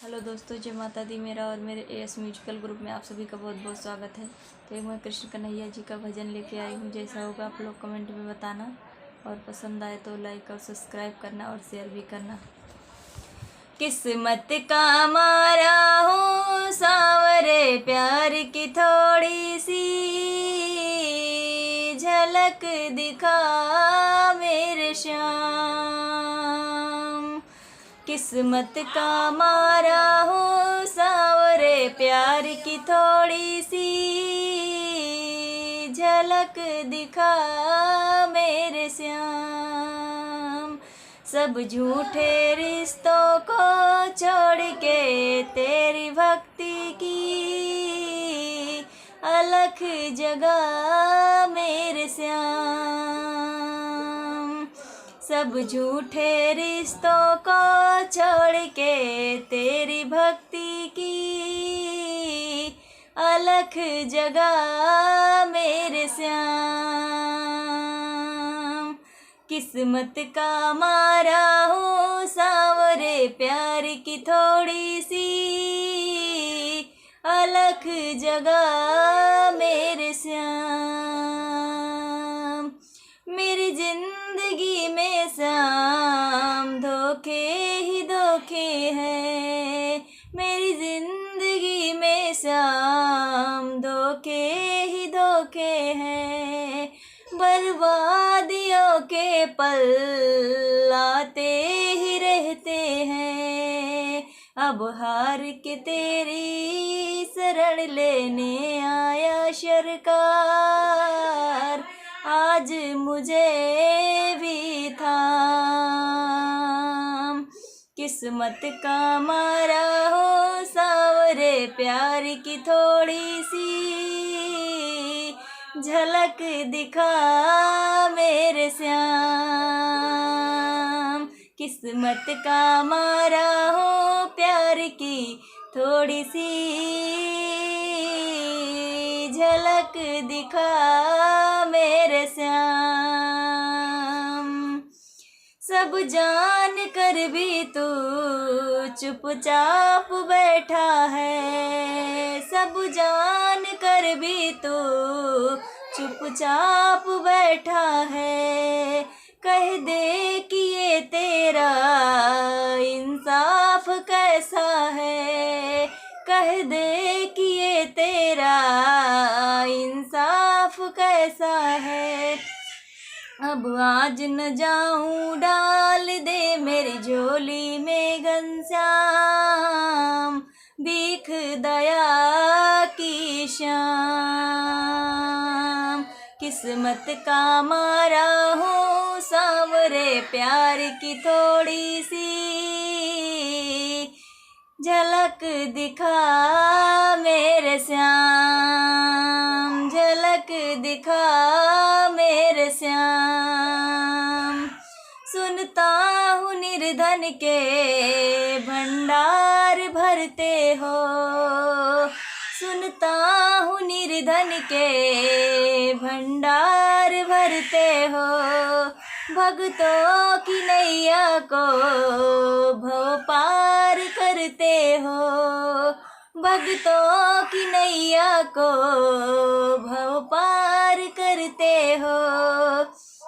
Hello दोस्तों, जय माता दी। मेरा और मेरे एएस म्यूजिकल ग्रुप में आप सभी का बहुत बहुत स्वागत है। तो एक मैं कृष्ण कन्हैया जी का भजन लेके आई हूँ। जैसा होगा आप लोग कमेंट में बताना, और पसंद आए तो लाइक और सब्सक्राइब करना और शेयर भी करना। किस्मत का मारा हूँ सांवरे प्यार की थोड़ी सी झलक दिखा मेरे श्याम। किस्मत का मारा हूँ सांवरे प्यार की थोड़ी सी झलक दिखा मेरे श्याम। सब झूठे रिश्तों को छोड़ के तेरी भक्ति की अलख जगा मेरे श्याम। सब झूठे रिश्तों को छोड़ के तेरी भक्ति की अलख जगा मेरे श्याम। किस्मत का मारा हूँ सांवरे प्यार की थोड़ी सी अलख जगा मेरे श्याम। मेरी जिंदगी में श्याम धोखे ही धोखे हैं। मेरी जिंदगी में श्याम धोखे ही धोखे हैं। बर्बादियों के पल आते ही रहते हैं। अब हार के तेरी शरण लेने आया सरकार, आज मुझे भी थाम। किस्मत का मारा हो सांवरे प्यार की थोड़ी सी झलक दिखा मेरे श्याम। किस्मत का मारा हो प्यार की थोड़ी सी झलक दिखा मेरे श्याम। सब जान कर भी तू चुपचाप बैठा है। सब जान कर भी तू चुपचाप बैठा है। कह दे कि ये तेरा इंसाफ कैसा है। कह दे कि ये तेरा इंसाफ कैसा है। अब आज न जाऊं डाल दे मेरी झोली में घनश्याम। भीख दया की शाम। किस्मत का मारा हूँ सांवरे प्यार की थोड़ी सी झलक दिखा मेरे श्याम। झलक दिखा मेरे श्याम। सुनता हूँ निर्धन के भंडार भरते हो। सुनता हूँ निर्धन के भंडार भरते हो। भक्तों की नैया को भव पार करते हो। भक्तों की नैया को भव पार करते हो।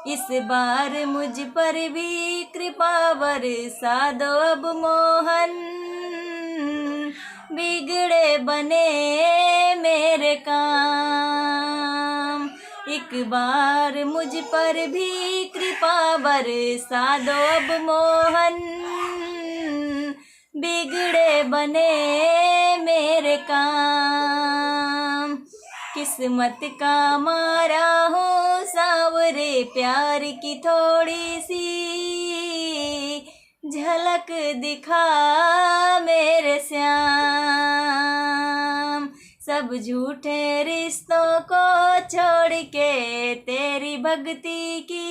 इस बार मुझ पर भी कृपा बरसा दो अब मोहन। बिगड़े बने मेरे काम। एक बार मुझ पर भी कृपा बरसा दो अब मोहन। बिगड़े बने मेरे काम। किस्मत का मारा हो सांवरे प्यार की थोड़ी सी झलक दिखा मेरे श्याम। सब झूठे रिश्तों को छोड़ के तेरी भक्ति की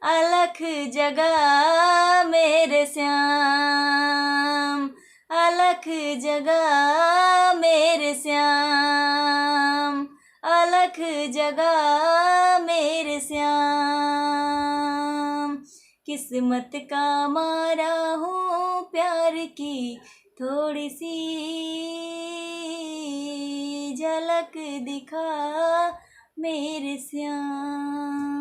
अलख जगा मेरे श्याम। अलख जगा मेरे श्याम। अलख जगा मेरे श्याम। किस्मत का मारा हूँ प्यार की थोड़ी सी झलक दिखा मेरे श्याम।